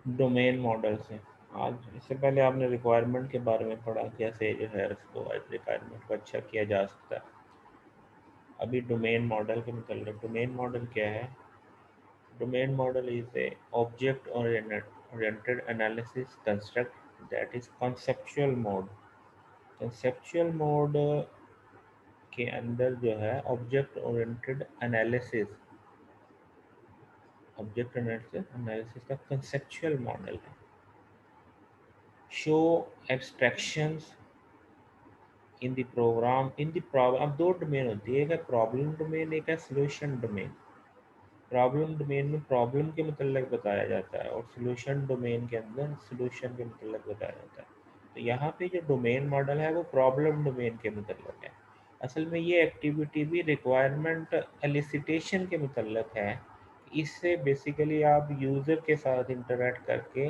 Domain model से। आज इससे पहले आपने रिक्वायरमेंट के बारे में पढ़ा, कैसे जो है उसको रिक्वायरमेंट को अच्छा किया जा सकता है। अभी डोमेन मॉडल के मतलब, डोमेन मॉडल क्या है? Domain model is a object-oriented analysis construct that is conceptual mode. Conceptual mode के अंदर जो है ऑब्जेक्ट एनालिसिस का कंसेप्चुअल मॉडल है। Show abstractions in the program अब दो डोमेन होती है, एक है प्रॉब्लम डोमेन, एक है सोल्यूशन डोमेन। प्रॉब्लम डोमेन में प्रॉब्लम के मतलब बताया जाता है और सॉल्यूशन डोमेन के अंदर सॉल्यूशन के मतलब बताया जाता है। तो यहाँ पे जो डोमेन मॉडल है वो प्रॉब्लम डोमेन के मतलब है। असल में ये एक्टिविटी भी रिक्वायरमेंट एलिसिटेशन के मतलब है। इससे बेसिकली आप यूज़र के साथ इंटरेक्ट करके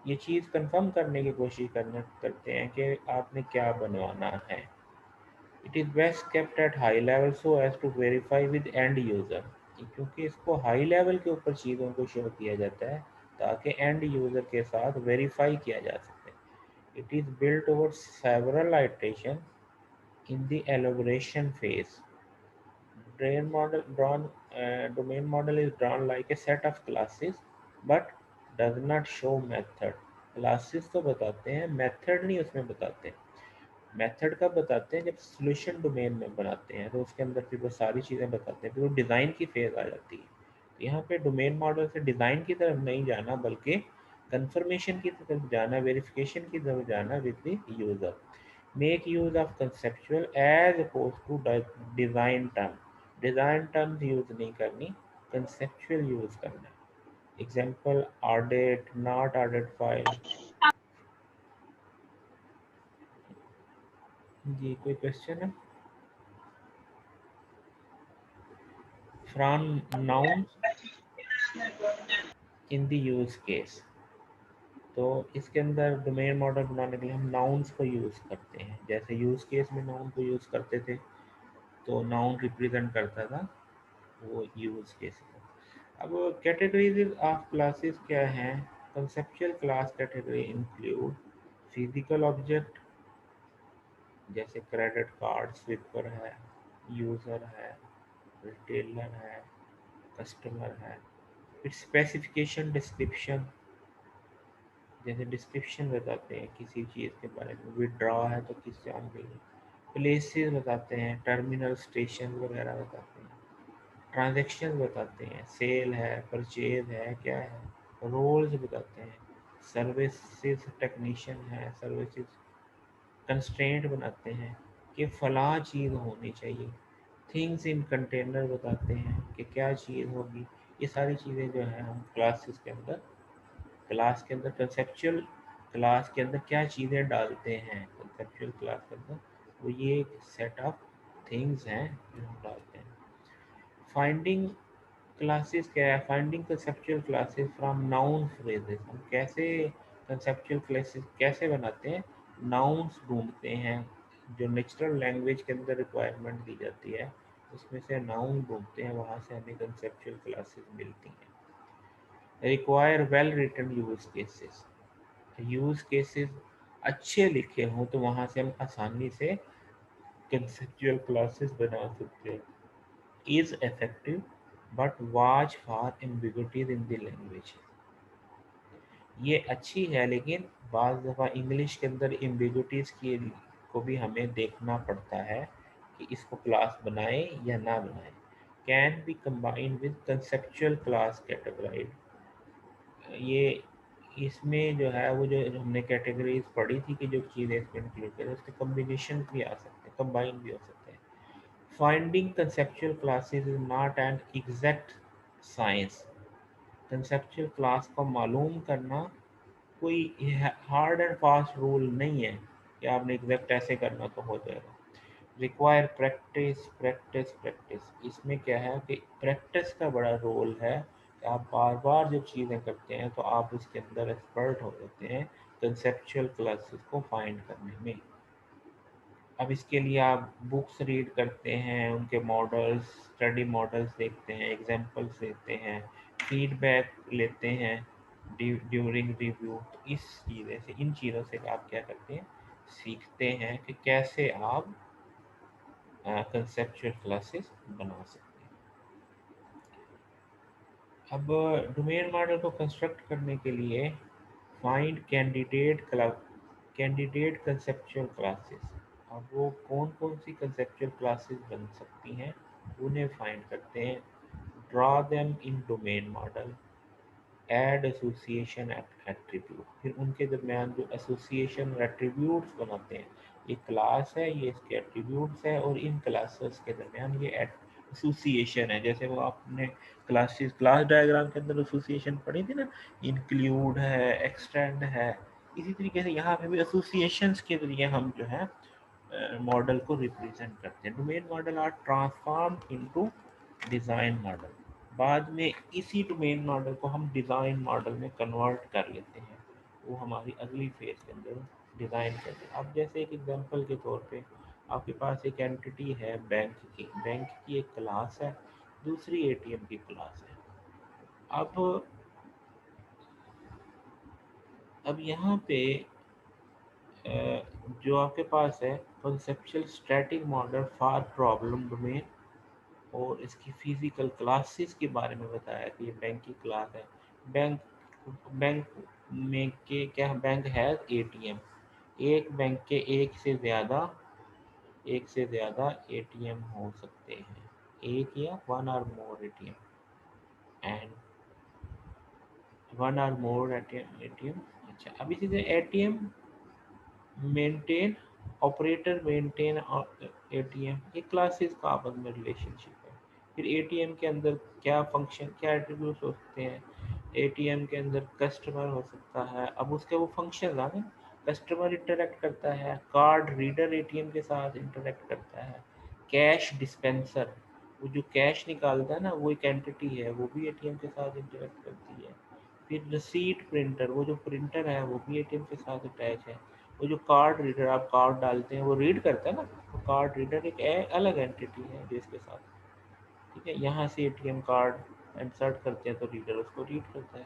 ये चीज़ कंफर्म करने की कोशिश करते हैं कि आपने क्या बनवाना है। It is best kept at high level so as to verify with end user, क्योंकि इसको हाई लेवल के ऊपर चीज़ों को शो किया जाता है ताकि एंड यूज़र के साथ वेरीफाई किया जा सके। It is built over several iteration in the elaboration phase. Domain model is drawn like a set of classes but does not show method. Classes तो बताते हैं, मेथड नहीं उसमें बताते। मेथड कब बताते हैं? जब सॉल्यूशन डोमेन में बनाते हैं तो उसके अंदर फिर वो सारी चीज़ें बताते हैं, फिर वो डिज़ाइन की फेज़ आ जाती है। तो यहाँ पे डोमेन मॉडल से डिज़ाइन की तरफ नहीं जाना बल्कि कंफर्मेशन की तरफ जाना, वेरिफिकेशन की तरफ जाना with the user. Make use of conceptual as opposed to design term. Design terms use नहीं करनी, कंसेप्चुअल यूज़ करना है। Example audit, not audit file. जी कोई क्वेश्चन है? From noun in the use case. तो इसके अंदर डोमेन मॉडल बनाने के लिए हम नाउन्स को यूज़ करते हैं। जैसे यूज़ केस में नाउन को यूज़ करते थे तो नाउन रिप्रेजेंट करता था वो यूज़ केस। अब कैटेगरीज ऑफ क्लासेस क्या हैं? Conceptual class category include physical object, जैसे क्रेडिट कार्ड स्विपर है, यूज़र है, रिटेलर है, कस्टमर है। फिर स्पेसिफिकेशन डिस्क्रिप्शन, जैसे डिस्क्रिप्शन बताते हैं किसी चीज़ के बारे में, विड्रॉ है तो किस जान के लिए। प्लेसेस बताते हैं, टर्मिनल स्टेशन वगैरह बताते हैं। ट्रांजैक्शन बताते हैं, सेल है, परचेज है, क्या है। रोल्स बताते हैं, सर्विसेज टेक्नीशियन है, सर्विसेज। कंस्ट्रेंट बनाते हैं कि फ़लाँ चीज़ होनी चाहिए। थिंग्स इन कंटेनर बताते हैं कि क्या चीज़ होगी। ये सारी चीज़ें जो हैं हम क्लासेस के अंदर, क्लास के अंदर कंसेप्चुअल क्लास के अंदर क्या चीज़ें डालते हैं कंसेप्चुअल क्लास के अंदर, वो ये एक सेट ऑफ थिंग्स हैं जो हम डालते हैं। फाइंडिंग क्लासेस क्या है? Finding conceptual classes from noun phrases. हम कैसे कंसेप्चुअल क्लासेस कैसे बनाते हैं? नाउन्स ढूंढते हैं, जो नेचुरल लैंग्वेज के अंदर रिक्वायरमेंट दी जाती है उसमें से नाउन ढूंढते हैं, वहाँ से हमें कंसेप्चुअल क्लासेस मिलती हैं। Require well written use cases. Use cases अच्छे लिखे हों तो वहाँ से हम आसानी से कंसेप्चुअल क्लासेस बना सकते हैं। Is effective but watch for एम्बिग्युइटीज in the language. ये अच्छी है लेकिन बाज़ दफ़ा इंग्लिश के अंदर एम्बिग्युइटीज़ की को भी हमें देखना पड़ता है कि इसको क्लास बनाएं या ना बनाएं। Can be combined with conceptual class categorize. ये इसमें जो है वो जो हमने कैटेगरीज पढ़ी थी कि जो चीज़ें इसमें इंक्लूड करें उसके कम्बिनेशन भी आ सकते हैं, कंबाइन भी हो सकते हैं। Finding conceptual classes is not an exact science. Conceptual class को मालूम करना कोई हार्ड एंड फास्ट रूल नहीं है कि आपने एग्जैक्ट ऐसे करना तो हो जाएगा। Require practice practice practice. इसमें क्या है कि प्रैक्टिस का बड़ा रोल है कि आप बार बार जब चीज़ें करते हैं तो आप उसके अंदर एक्सपर्ट हो जाते हैं कंसेप्चुअल क्लासेस को फाइंड करने में। अब इसके लिए आप बुक्स रीड करते हैं, उनके मॉडल्स, स्टडी मॉडल्स देखते हैं, एग्जाम्पल्स देखते हैं, फीडबैक लेते हैं। During review. तो इस चीज़ें से, इन चीज़ों से आप क्या करते हैं, सीखते हैं कि कैसे आप कंसेप्चुअल क्लासेस बना सकते हैं। अब डोमेन मॉडल को कंस्ट्रक्ट करने के लिए फाइंड कैंडिडेट कंसेप्चुअल क्लासेस। अब वो कौन कौन सी कंसेप्चुअल क्लासेस बन सकती हैं, उन्हें फाइंड करते हैं। Draw them in domain model, add association attribute. फिर उनके दरमियान जो एसोसिएशन और एट्रीब्यूट्स बनाते हैं, ये क्लास है, ये इसके एट्रीब्यूट्स है, और इन क्लासेस के दरमियान ये एसोसिएशन है। जैसे वो आपने क्लास डायग्राम के अंदर एसोसिएशन पढ़ी थी ना, इंक्लूड है, एक्सटेंड है, इसी तरीके से यहाँ पे भी एसोसिएशंस के जरिए हम जो है मॉडल को रिप्रेजेंट करते हैं। Domain model are transform into design model. बाद में इसी डोमेन मॉडल को हम डिज़ाइन मॉडल में कन्वर्ट कर लेते हैं, वो हमारी अगली फेज के अंदर डिज़ाइन करते हैं। अब जैसे एक एग्जांपल के तौर पे आपके पास एक एंटिटी है बैंक की एक क्लास है, दूसरी एटीएम की क्लास है। अब यहाँ पे जो आपके पास है conceptual static model for problem domain, और इसकी फिजिकल क्लासेस के बारे में बताया कि ये बैंक की क्लास है। बैंक बैंक में के क्या, बैंक है एटीएम, एक बैंक के एक से ज़्यादा एटीएम हो सकते हैं, एक या one or more ATM, and one or more ATM. अच्छा, अब इसी तरह ATM maintain, operator maintain ATM, ये क्लासेस का आपस में रिलेशनशिप है। फिर एटीएम के अंदर क्या फंक्शन, क्या एट्रीब्यूट्स हो सकते हैं, एटीएम के अंदर कस्टमर हो सकता है। अब उसके वो फंक्शन आ गए, कस्टमर इंटरेक्ट करता है, कार्ड रीडर एटीएम के साथ इंटरेक्ट करता है, कैश डिस्पेंसर, वो जो कैश निकालता है ना, वो एक एंटिटी है, वो भी एटीएम के साथ इंटरेक्ट करती है। फिर रिसीट प्रिंटर, वो जो प्रिंटर है वो भी एटीएम के साथ अटैच है। वो जो कार्ड रीडर, आप कार्ड डालते हैं वो रीड करता है ना, तो कार्ड रीडर एक अलग एंटिटी है जो इसके साथ, ठीक है। यहाँ से एटीएम कार्ड इंसर्ट करते हैं तो रीडर उसको रीड करता है।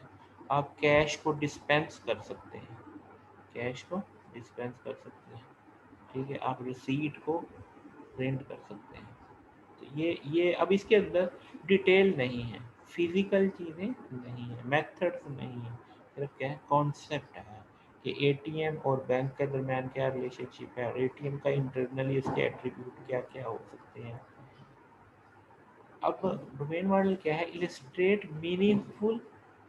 आप कैश को डिस्पेंस कर सकते हैं, कैश को डिस्पेंस कर सकते हैं, ठीक है। आप रिसीट को प्रिंट कर सकते हैं। तो ये अब इसके अंदर डिटेल नहीं है, फिजिकल चीज़ें नहीं है, मेथड्स नहीं है, सिर्फ क्या है, कॉन्सेप्ट है कि एटीएम और बैंक के दरमियान क्या रिलेशनशिप है, और एटीएम का इंटरनली उसके एट्रीब्यूट क्या क्या हो सकते हैं। अब डोमेन मॉडल क्या है, illustrate meaningful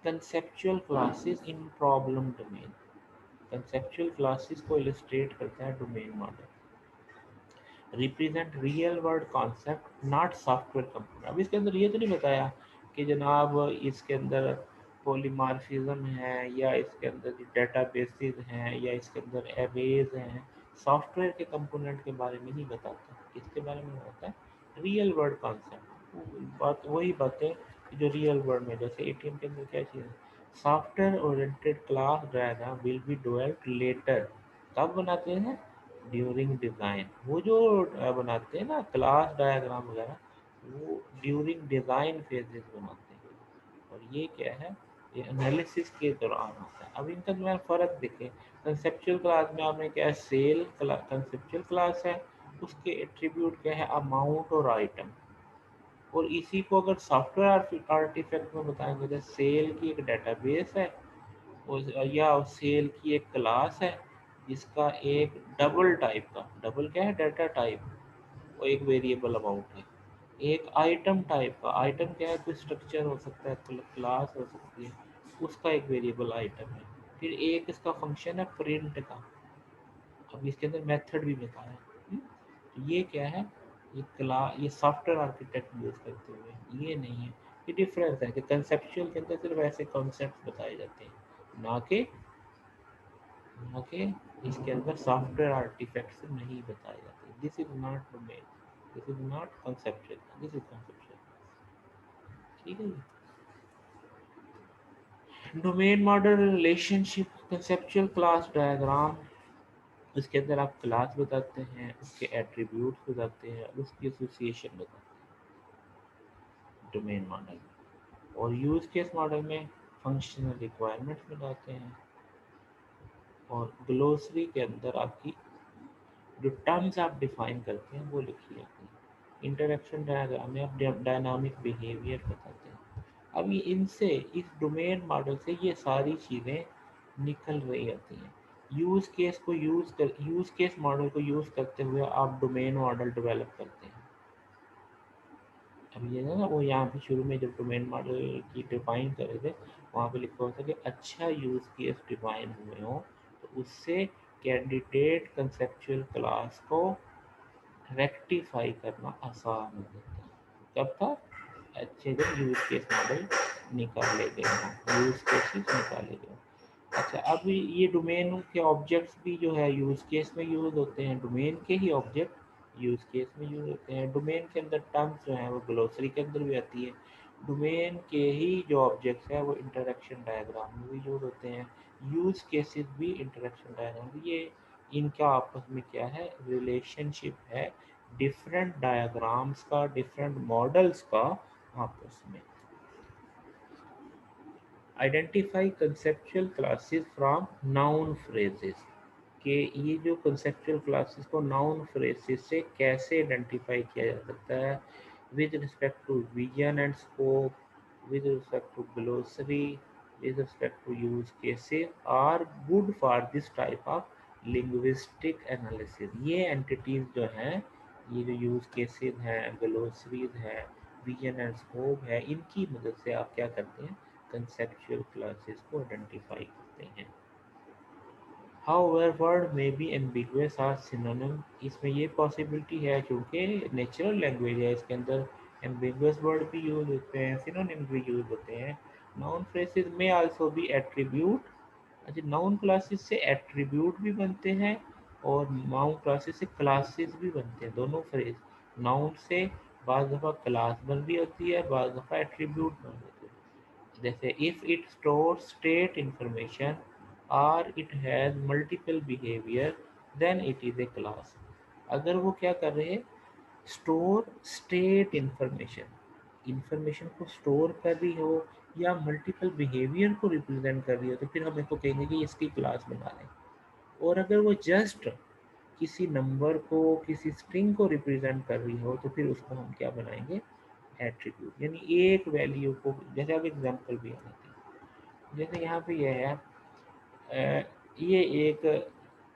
conceptual classes in problem domain. Conceptual classes को इलिस्ट्रेट करता है domain model. Represent real world concept not software component. अब इसके अंदर ये तो नहीं बताया कि जनाब इसके अंदर पॉलीमार्फिज्म है, या इसके अंदर डेटाबेसेस हैं, या इसके अंदर एरेज हैं। सॉफ्टवेयर के कंपोनेंट के बारे में नहीं बताता, किसके बारे में होता है, रियल वर्ल्ड कॉन्सेप्ट। बात वही बातें जो रियल वर्ल्ड में, जैसे एटीएम के अंदर क्या चीज़ है, software oriented class diagram will be developed later. कब बनाते हैं, ड्यूरिंग डिज़ाइन। वो जो बनाते हैं ना क्लास डायग्राम वगैरह, वो ड्यूरिंग डिज़ाइन फेजेस बनाते हैं, और ये क्या है, ये एनालिसिस के दौरान होता है। अब इनका जो है फ़र्क देखें, कंसेप्चुअल क्लास में आपने क्या है, सेल कंसेप्चुअल क्लास है, उसके एट्रीब्यूट क्या है, अमाउंट और आइटम। और इसी को अगर सॉफ्टवेयर आर्टिफैक्ट में बताएंगे, जैसे सेल की एक डेटाबेस है, या सेल की एक क्लास है जिसका एक डबल टाइप का, डबल क्या है, डाटा टाइप, वो एक वेरिएबल अमाउंट है। एक आइटम टाइप का, आइटम क्या है, कोई स्ट्रक्चर हो सकता है, क्लास हो सकती है, उसका एक वेरिएबल आइटम है। फिर एक इसका फंक्शन है प्रिंट का, अब इसके अंदर मेथड भी बताया है। तो ये क्या है, ये सॉफ्टवेयर आर्किटेक्ट यूज करते हुए, ये नहीं है। ये डिफरेंस है कि कंसेप्चुअल के अंदर सिर्फ ऐसे कॉन्सेप्ट बताए जाते हैं, ना कि इसके अंदर सॉफ्टवेयर आर्टिफैक्ट्स नहीं बताए जाते। This is not domain, this is not conceptual, this is conceptual, ठीक है। Domain model relationship conceptual class diagram, उसके अंदर आप क्लास बताते हैं, उसके एट्रीब्यूट्स बताते हैं, उसकी एसोसिएशन बताते हैं डोमेन मॉडल। और यूज केस मॉडल में फंक्शनल रिक्वायरमेंट्स में जाते हैं और ग्लोसरी के अंदर आपकी जो टर्म्स आप डिफाइन करते हैं वो लिखी जाती है। इंटरेक्शन डायग्राम में आप डायनामिक बिहेवियर बताते हैं। अब ये इनसे, इस डोमेन मॉडल से ये सारी चीज़ें निकल रही होती हैं। यूज़ केस मॉडल को यूज़ करते हुए आप डोमेन मॉडल डेवलप करते हैं। अब ये है ना, वो यहाँ पे शुरू में जब डोमेन मॉडल की डिफाइन कर रहे थे वहाँ पे लिखा होता है कि अच्छा यूज़ केस डिफाइन हुए हो तो उससे कैंडिडेट कंसेप्चुअल क्लास को रेक्टिफाई करना आसान हो जाता है। कब तक? अच्छे जब यूज़ केस मॉडल निकाले गए हों, यूज़ केसेस निकाले गए हों। अच्छा, अब ये डोमेन के ऑब्जेक्ट्स भी जो है यूज़ केस में यूज़ होते हैं, डोमेन के ही ऑब्जेक्ट यूज़ केस में यूज़ होते हैं। डोमेन के अंदर टर्म्स जो हैं वो ग्लोसरी के अंदर भी आती है। डोमेन के ही जो ऑब्जेक्ट्स हैं वो इंटरेक्शन डायग्राम में भी यूज़ होते हैं। यूज़ केसेस भी इंटरेक्शन डायग्राम, ये इनका आपस में क्या है, रिलेशनशिप है डिफरेंट डायग्राम्स का, डिफरेंट मॉडल्स का आपस में। Identify conceptual classes from noun phrases, कि ये जो कंसेप्चुअल क्लासेस को नाउन फ्रेजेस से कैसे आइडेंटिफाई किया जा सकता है with respect to vision and scope, with respect to glossary, with respect to use cases are good for this type of linguistic analysis. ये एंटिटीज जो हैं, ये जो यूज केसेस हैं, ग्लोसरीज हैं, विजन एंड स्कोप है, इनकी मदद से आप क्या करते हैं, कंसेप्चुअल क्लासेस को आइडेंटिफाई करते हैं। However, word may be ambiguous or synonym, इसमें ये पॉसिबिलिटी है क्योंकि नेचुरल लैंग्वेज है, इसके अंदर एम्बिगुअस वर्ड भी यूज होते हैं, सिनोनिम भी यूज होते हैं। नाउन फ्रेसेस में आल्सो भी एट्रीब्यूट, अच्छा नाउन क्लासेस से एट्रीब्यूट भी बनते हैं और नाउन क्लासेस से क्लासेस भी बनते हैं। दोनों फ्रेज नाउन से बाज़ दफ़ा क्लास बन भी होती है, बाज़ दफ़ा एट्रीब्यूट बन होती है। जैसे if it store state information और it has multiple behaviour then it is a class. अगर वो क्या कर रहे हैं, स्टोर स्टेट इंफॉर्मेशन, इंफॉर्मेशन को स्टोर कर रही हो या मल्टीपल बिहेवियर को रिप्रेजेंट कर रही हो तो फिर हम इसको कहेंगे कि इसकी क्लास बना लें। और अगर वो जस्ट किसी नंबर को, किसी स्ट्रिंग को रिप्रेजेंट कर रही हो तो फिर उसको हम क्या बनाएंगे, एट्रीब्यूट। यानी एक वैल्यू को, जैसे आप एग्जांपल भी आ जाती है, जैसे यहाँ पे ये है, ये एक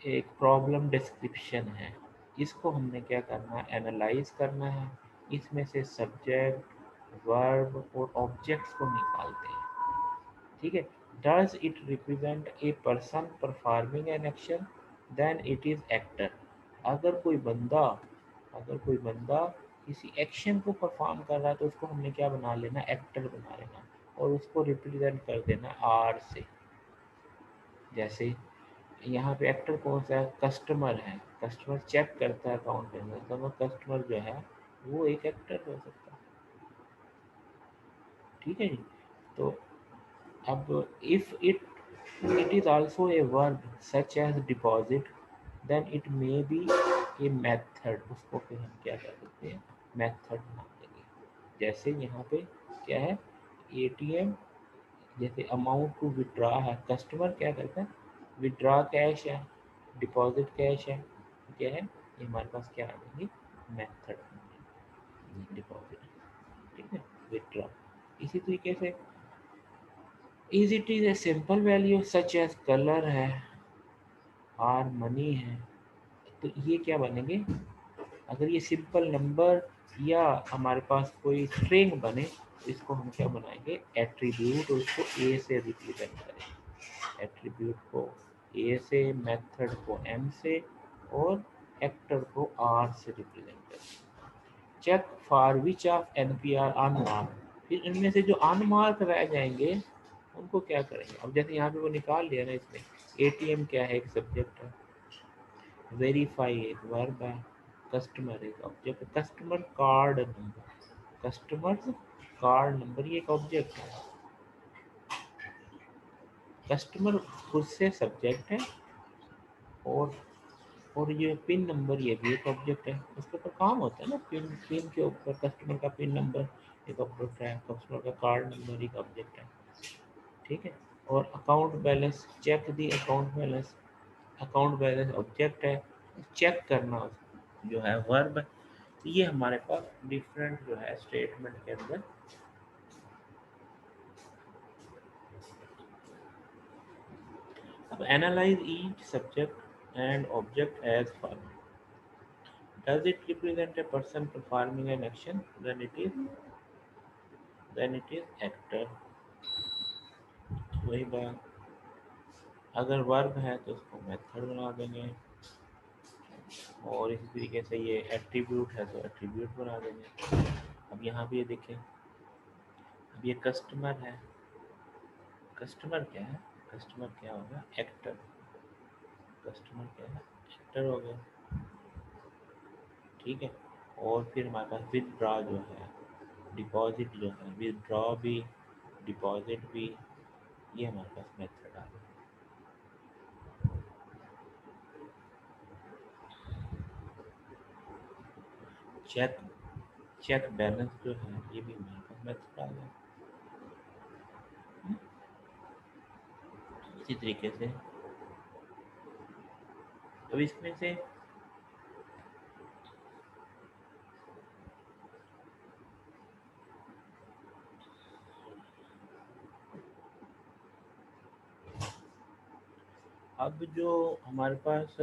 एक प्रॉब्लम डिस्क्रिप्शन है, इसको हमने क्या करना है, एनालाइज करना है। इसमें से सब्जेक्ट, वर्ब और ऑब्जेक्ट्स को निकालते हैं। ठीक है, does it represent a person performing an action, then it is actor. अगर कोई बंदा, अगर कोई बंदा किसी एक्शन को परफॉर्म कर रहा है तो उसको हमने क्या बना लेना, एक्टर बना लेना, और उसको रिप्रेजेंट कर देना आर से। जैसे यहाँ पे एक्टर कौन सा है, कस्टमर है, कस्टमर चेक करता है अकाउंट में, तो वो कस्टमर जो है वो एक एक्टर हो सकता है। ठीक है जी। तो अब if it is also a verb such as deposit then it may be a method, उसको फिर हम क्या कर सकते हैं, मेथड बना देंगे। जैसे यहाँ पे क्या है, एटीएम, जैसे अमाउंट टू विड्रा है, कस्टमर क्या करता है, विड्रा कैश है, डिपॉजिट कैश है, तो क्या है, ये हमारे पास क्या आ जाएंगे, मेथड डिपॉजिट। ठीक है, विड्रा। इसी तरीके से is it is a simple value such as colour है और मनी है, तो ये क्या बनेंगे, अगर ये सिंपल नंबर या हमारे पास कोई स्ट्रिंग बने तो इसको हम क्या बनाएंगे, एट्रीब्यूट, उसको ए से रिप्रेजेंट करेंगे। एट्रीब्यूट को ए से, मेथड को एम से और एक्टर को आर से रिप्रेजेंट करेंगे। Check for which of N P are unmark, फिर इनमें से जो अनमार्क रह जाएंगे उनको क्या करेंगे। अब जैसे यहाँ पे वो निकाल लिया ना, इसमें एटीएम क्या है, एक सब्जेक्ट है, वेरीफाई एक वर्ब है, कस्टमर एक ऑब्जेक्ट है, customer card number, customer card number ये एक ऑब्जेक्ट है, कस्टमर खुद से सब्जेक्ट है, और ये पिन नंबर ये भी एक ऑब्जेक्ट है। उसके ऊपर काम होता है ना, पिन, पिन के ऊपर कस्टमर का पिन नंबर एक ऑब्जेक्ट है, कस्टमर का कार्ड नंबर एक ऑब्जेक्ट है। ठीक है। और account balance, check the account balance, account balance object है, चेक करना जो है वर्ब है। ये हमारे पास डिफरेंट जो है स्टेटमेंट के अंदर। अब analyse each subject and object as follow. Does it represent a person performing an action? Then it is actor. वही बात, अगर वर्ब है तो उसको मेथड बना देंगे, और इसी तरीके से ये एट्रीब्यूट है तो एट्रीब्यूट बना देंगे। अब यहाँ पे ये देखें, अब ये कस्टमर है, कस्टमर क्या है, कस्टमर क्या होगा, एक्टर। कस्टमर क्या है, एक्टर हो गया, ठीक है। और फिर हमारे पास विदड्रॉ जो है, डिपॉजिट जो है, विदड्रॉ भी डिपॉजिट भी, ये हमारे पास मेथड आ गया। चेक, चेक बैलेंस जो है ये भी हमारे पास मेथड आ गया। इसी तरीके से अब इसमें से अब जो हमारे पास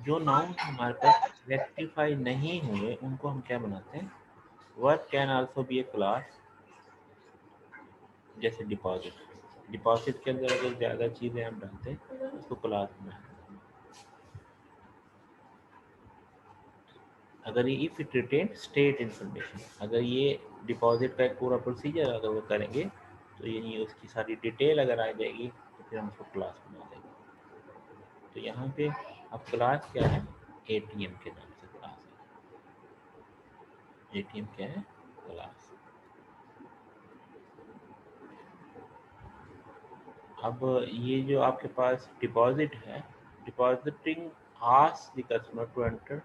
जो नाउन हमारे पास रेक्टिफाई नहीं हुए उनको हम क्या बनाते हैं, verb can also be A class. जैसे डिपॉजिट, डिपॉजिट के अंदर अगर ज़्यादा चीज़ें हम डालते हैं उसको क्लास में, अगर ये if it retain state information, अगर ये डिपॉजिट का एक पूरा प्रोसीजर अगर वो करेंगे तो ये उसकी सारी डिटेल अगर आ जाएगी तो फिर हम उसको क्लास बना देंगे। तो यहाँ पे अब क्लास क्या है, एटीएम के नाम से क्लास है। एटीएम क्या है, क्लास। अब ये जो आपके पास डिपॉजिट है, depositing ask the customer to enter.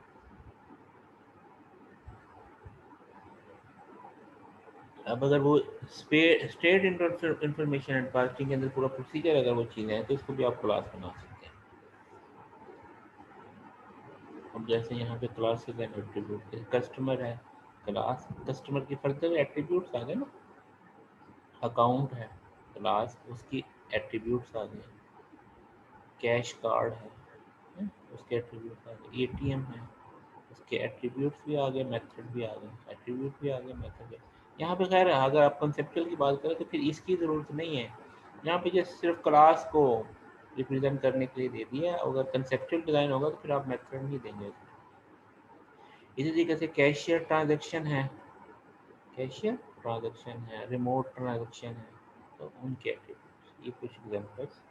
अब अगर वो स्टेट इंफॉर्मेशन एंड पार्किंग के अंदर पूरा प्रोसीजर अगर वो चीज़ें हैं तो इसको भी आप क्लास बना सकते हैं। अब जैसे यहाँ पे क्लासेस एंड एट्रीब्यूट, कस्टमर है क्लास, कस्टमर की फर्दर एट्रीब्यूट्स आ गए ना, अकाउंट है क्लास, उसकी एट्रीब्यूट्स आ गए, कैश कार्ड है उसके एट्रीब्यूट्स आ गए, एटीएम है उसके एट्रीब्यूट्स भी आ गए, मेथड भी आ गए, एट्रीब्यूट भी आ गए, मेथड भी। यहाँ पे खैर अगर आप कंसेप्चुअल की बात करें तो फिर इसकी ज़रूरत नहीं है, यहाँ पे जस्ट सिर्फ क्लास को रिप्रेजेंट करने के लिए दे दिया। अगर कंसेप्चुअल डिज़ाइन होगा तो फिर आप मेथड ही देंगे। इसी तरीके से कैशियर ट्रांजेक्शन है, कैशियर ट्रांजेक्शन है, रिमोट ट्रांजेक्शन है, तो उनके एट्रीब्यूट्स, ये कुछ एग्जांपल्स।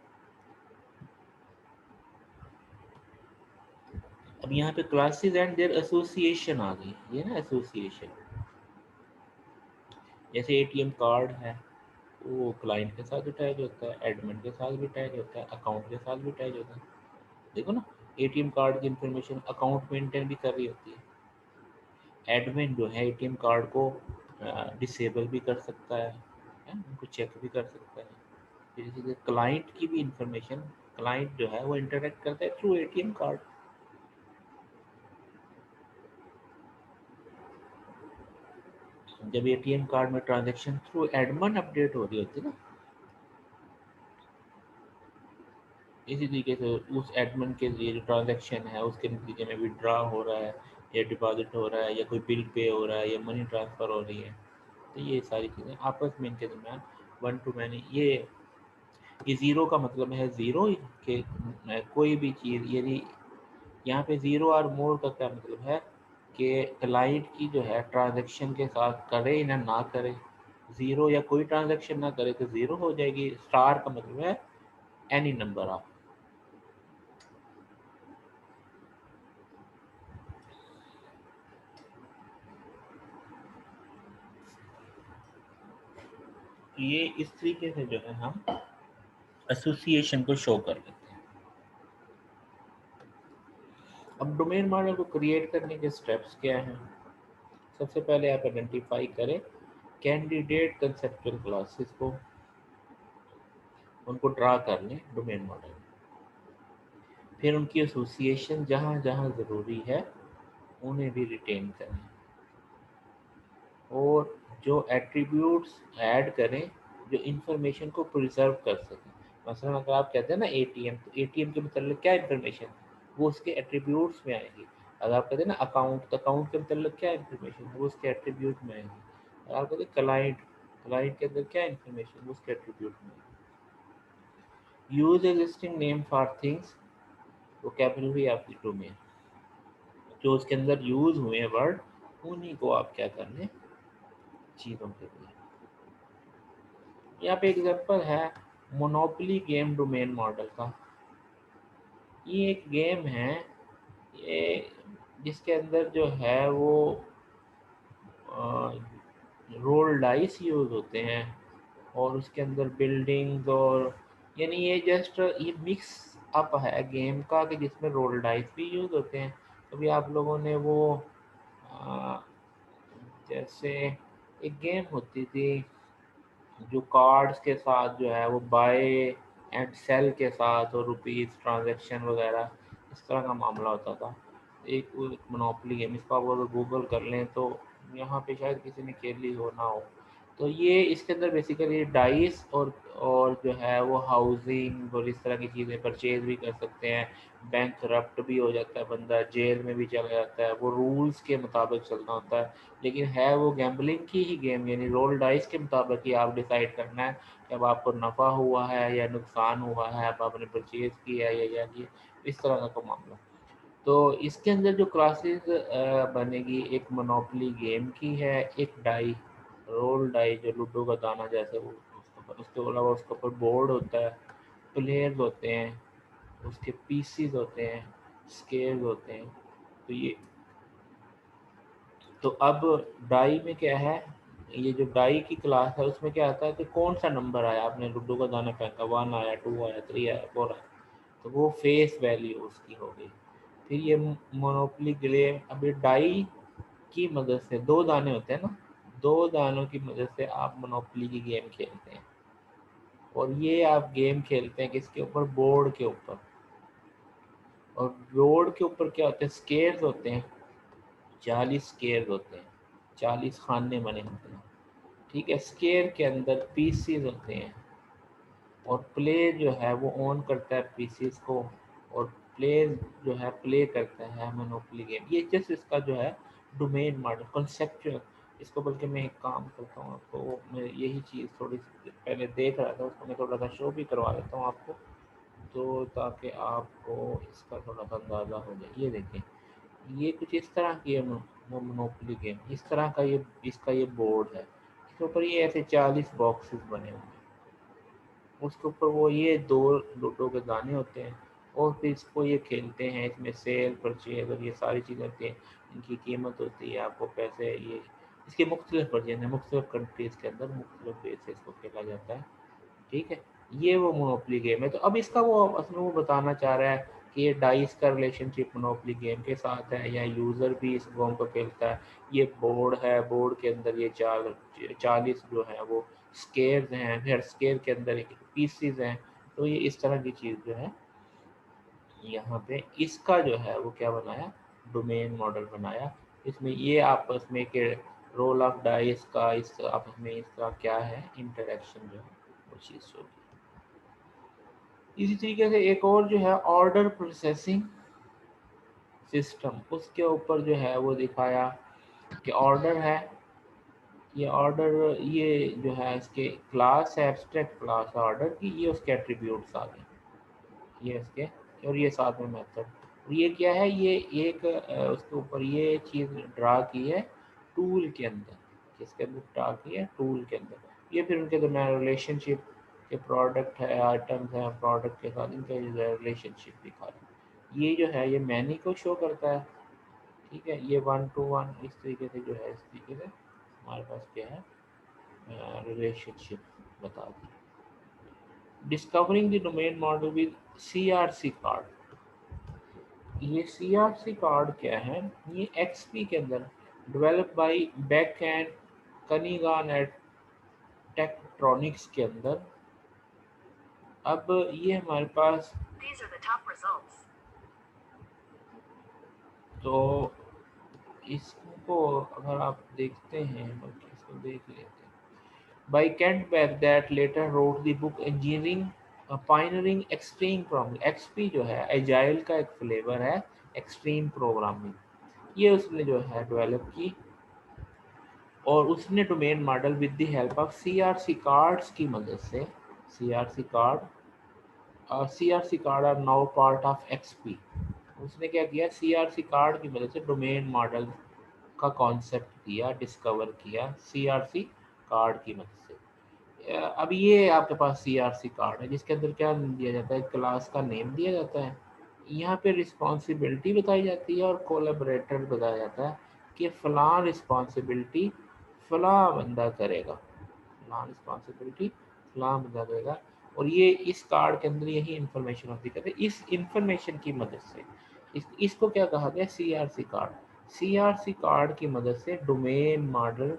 अब यहाँ पे क्लासेस एंड देयर एसोसिएशन आ गई, ये ना एसोसिएशन, जैसे एटीएम कार्ड है वो क्लाइंट के साथ अटैच होता है, एडमिन के साथ भी अटैच होता है, अकाउंट के साथ भी अटैच होता है। देखो ना, एटीएम कार्ड की इंफॉर्मेशन अकाउंट मेंटेन भी कर रही होती है, एडमिन जो है एटीएम कार्ड को डिसेबल भी कर सकता है, उनको चेक भी कर सकता है। फिर इसी तरह क्लाइंट की भी इंफॉर्मेशन, क्लाइंट जो है वो इंटरेक्ट करता है थ्रू एटीएम कार्ड। जब एटीएम कार्ड में ट्रांजेक्शन थ्रू एडमिन अपडेट हो रही होती है ना, इसी तरीके से उस एडमिन के लिए जो ट्रांजेक्शन है उसके नतीजे में विड्रॉ हो रहा है या डिपॉजिट हो रहा है या कोई बिल पे हो रहा है या मनी ट्रांसफ़र हो रही है, तो ये सारी चीज़ें आपस में इनके दरमियान वन टू मैनी, ये ज़ीरो का मतलब है ज़ीरो के कोई भी चीज़, यदि यहाँ पे ज़ीरो और मोर का क्या मतलब है कि क्लाइंट की जो है ट्रांजेक्शन के साथ करे या ना करे, ज़ीरो या कोई ट्रांजेक्शन ना करे तो ज़ीरो हो जाएगी, स्टार का मतलब है एनी नंबर ऑफ। ये इस तरीके से जो है हम एसोसिएशन को शो कर लेते हैं। अब डोमेन मॉडल को क्रिएट करने के स्टेप्स क्या हैं, सबसे पहले आप आइडेंटिफाई करें कैंडिडेट कंसेप्चुअल क्लासेस को, उनको ड्रा कर लें डोमेन मॉडल। फिर उनकी एसोसिएशन जहाँ जहाँ ज़रूरी है उन्हें भी रिटेन करें, और जो एट्रीब्यूट्स ऐड करें जो इंफॉर्मेशन को प्रिजर्व कर सकें। मसलन अगर आप कहते हैं ना एटीएम, तो एटीएम के मतलब क्या इंफॉर्मेशन, वो उसके एट्रीब्यूट्स में आएगी। अगर आप कहते हैं ना अकाउंट, तो अकाउंट के मतलब क्या इंफॉर्मेशन, वो उसके एट्रीब्यूट में आएगी। अगर आप कहते हैं क्लाइंट, क्लाइंट के अंदर क्या इंफॉर्मेशन, वो उसके एट्रीब्यूट में आएगी। Use existing name for things, vocabulary of the domain, जो उसके अंदर यूज हुए हैं वर्ड, उन्हीं को आप क्या कर लें चीज़ों के लिए। यहाँ पे एग्जांपल है मोनोपोली गेम डोमेन मॉडल का। ये एक गेम है, ये जिसके अंदर जो है वो रोल डाइस यूज होते हैं, और उसके अंदर बिल्डिंग्स, और यानी ये जस्ट ये मिक्स अप है गेम का, कि जिसमें रोल डाइस भी यूज होते हैं। कभी आप लोगों ने वो अ, जैसे एक गेम होती थी जो कार्ड्स के साथ जो है वो बाय एंड सेल के साथ, और रुपीज़ ट्रांजैक्शन वगैरह इस तरह का मामला होता था। एक मोनोपोली गेम, इसको आप अगर गूगल कर लें तो यहाँ पे शायद किसी ने खेली हो ना हो। तो ये इसके अंदर बेसिकली डाइस और जो है वो हाउसिंग और इस तरह की चीज़ें परचेज भी कर सकते हैं। बैंक करप्ट भी हो जाता है, बंदा जेल में भी चला जाता है, वो रूल्स के मुताबिक चलना होता है। लेकिन है वो गैम्बलिंग की ही गेम, यानी रोल डाइस के मुताबिक ही आप डिसाइड करना है कि अब आपको नफ़ा हुआ है या नुकसान हुआ है, अब आपने परचेज किया है या किया, इस तरह का कोई मामला। तो इसके अंदर जो क्लासेस बनेगी, एक मोनोपोली गेम की है, एक डाई, रोल डाई जो लूडो का दाना जैसे वो, उसके अलावा उसके ऊपर बोर्ड होता है, प्लेयर्स होते हैं, उसके पीसीज होते हैं, स्केल्स होते हैं। तो ये, तो अब डाई में क्या है, ये जो डाई की क्लास है उसमें क्या आता है कि कौन सा नंबर आया, आपने लूडो का दाना फेंका, 1 आया, 2 आया, 3 आया, 4 आया, तो वो फेस वैल्यू उसकी हो गई। फिर ये मोनोपोली गेम, अभी डाई की मदद से, दो दाने होते हैं ना, दो दानों की मदद से आप मोनोपोली की गेम खेलते हैं। और ये आप गेम खेलते हैं किसके ऊपर, बोर्ड के ऊपर। और बोर्ड के ऊपर क्या होते हैं, स्केयर्स होते हैं, 40 स्केयर्स होते हैं, 40 खाने बने होते हैं। ठीक है, स्केयर के अंदर पीसीज होते हैं, और प्ले जो है वो ऑन करता है पीसीज को, और प्ले जो है प्ले करता है मोनोपोली गेम। ये जस्ट इसका जो है डोमेन मॉडल कॉन्सेप्चुअल। इसको बल्कि मैं एक काम करता हूँ, आपको मैं यही चीज़ थोड़ी सी पहले देख रहा था, उसको मैं थोड़ा सा शो भी करवा देता हूँ आपको, तो ताकि आपको इसका थोड़ा सा अंदाज़ा हो जाए। ये देखें, ये कुछ इस तरह की है मोनोपोली गेम, इस तरह का ये इसका ये बोर्ड है, इसके ऊपर ये ऐसे 40 बॉक्सेस बने हुए हैं, उसके ऊपर वो ये दो लूडो के दाने होते हैं, और फिर इसको ये खेलते हैं, इसमें सेल परचेज और ये सारी चीज़ें होती हैं, इनकी कीमत होती है, आपको पैसे, ये इसके मुख्तलिफ वर्जन है, मुख्तलिफ कंट्रीज़ के अंदर मुख्तलिफ वे से इसको खेला जाता है। ठीक है, ये वो मोनोपोली गेम है। तो अब इसका वो असल में वो बताना चाह रहा है कि ये डाइस का रिलेशनशिप मोनोपोली गेम के साथ है, या यूज़र भी इस गेम को खेलता है। ये बोर्ड है, बोर्ड के अंदर ये 40 जो है वो स्केयर्स हैं, फिर स्केयर के अंदर एक पीसीज हैं। तो ये इस तरह की चीज़ जो है यहाँ पे इसका जो है वो क्या बनाया, डोमेन मॉडल बनाया। इसमें ये आपस में के रोल ऑफ डाइस का इस आपस में इसका क्या है इंटरेक्शन जो है वो चीज़ होगी। इसी तरीके से एक और जो है ऑर्डर प्रोसेसिंग सिस्टम, उसके ऊपर जो है वो दिखाया कि ऑर्डर है, ये ऑर्डर, ये जो है इसके क्लास है, एब्स्ट्रैक्ट क्लास है ऑर्डर की, ये उसके एट्रीब्यूट्स आ गए, ये इसके, और ये साथ में मेथड। और ये क्या है, ये एक उसके ऊपर ये चीज़ ड्रा की है टूल के अंदर, किसके अंदर ड्रा की है, टूल के अंदर। ये फिर उनके दरम्यान रिलेशनशिप के प्रोडक्ट है, आइटम्स हैं, प्रोडक्ट के साथ इनका रिलेशनशिप दिखा रहा है। ये जो है ये मैनी को शो करता है। ठीक है, ये 1 to 1 इस तरीके से जो है, इस तरीके से हमारे पास क्या है रिलेशनशिप बता दी। Discovering the domain model with CRC card. ये CRC कार्ड क्या है, ये XP के अंदर develop by Beck and Cunningham at Tektronix के अंदर। अब ये हमारे पास, तो इसको अगर आप देखते हैं, बल्कि इसको देख लेते हैं, by Kent Beck that later wrote the book Engineering, Pioneering Extreme Programming। XP जो है एजाइल का एक फ्लेवर है, एक्सट्रीम प्रोग्रामिंग, ये उसने जो है डेवलप की। और उसने domain model with the help of CRC cards की मदद से, CRC card, CRC card are now part of XP। उसने क्या किया, CRC कार्ड की मदद से डोमेन मॉडल का कॉन्सेप्ट दिया, डिस्कवर किया CRC कार्ड की मदद से। अब ये आपके पास CRC कार्ड है जिसके अंदर क्या दिया जाता है, क्लास का नेम दिया जाता है, यहाँ पे रिस्पॉन्सिबिलिटी बताई जाती है और कोलैबोरेटर बताया जाता है कि फ़लाँ रिस्पॉन्सिबिलिटी फ़लाँ बंदा करेगा, फ़लाँ रिस्पॉन्सिबिलिटी फ़लाँ बंदा करेगा। और ये इस कार्ड के अंदर यही इंफॉर्मेशन होती है। इस इंफॉर्मेशन की मदद से इसको क्या कहा गया, CRC कार्ड। CRC कार्ड की मदद से डोमेन मॉडल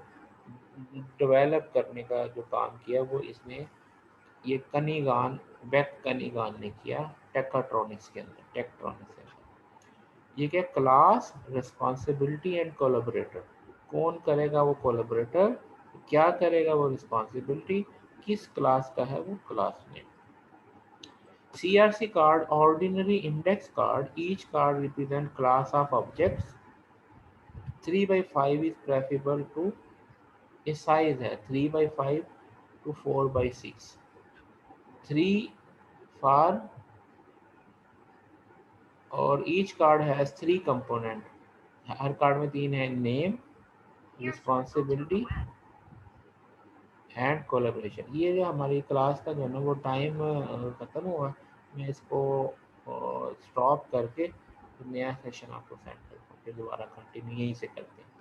डेवलप करने का जो काम किया वो इसने, ये कनिगान, बेक कनिगान ने किया टेक्ट्रॉनिक्स के अंदर, टेक्ट्रॉनिक्स के अंदर। ये क्या, क्लास, रिस्पॉन्सिबिलिटी एंड कोलैबोरेटर, कौन करेगा वो कोलैबोरेटर, क्या करेगा वो रिस्पॉन्सिबिलिटी, किस क्लास का है वो class name. CRC card, ordinary index card, each card represent class of objects, 3 by 5 is preferable to, ये size है 3 by 5 to 4 by 6, 3 for, और each card has 3 component, her card में 3 है, नेम, रिस्पॉन्सिबिलिटी एंड कोलैबोरेशन। ये जो हमारी class का जो है ना वो टाइम ख़त्म हुआ, मैं इसको स्टॉप करके नया सेशन आपको सेंड करता हूँ, फिर दोबारा कंटिन्यू यहीं से करते हैं।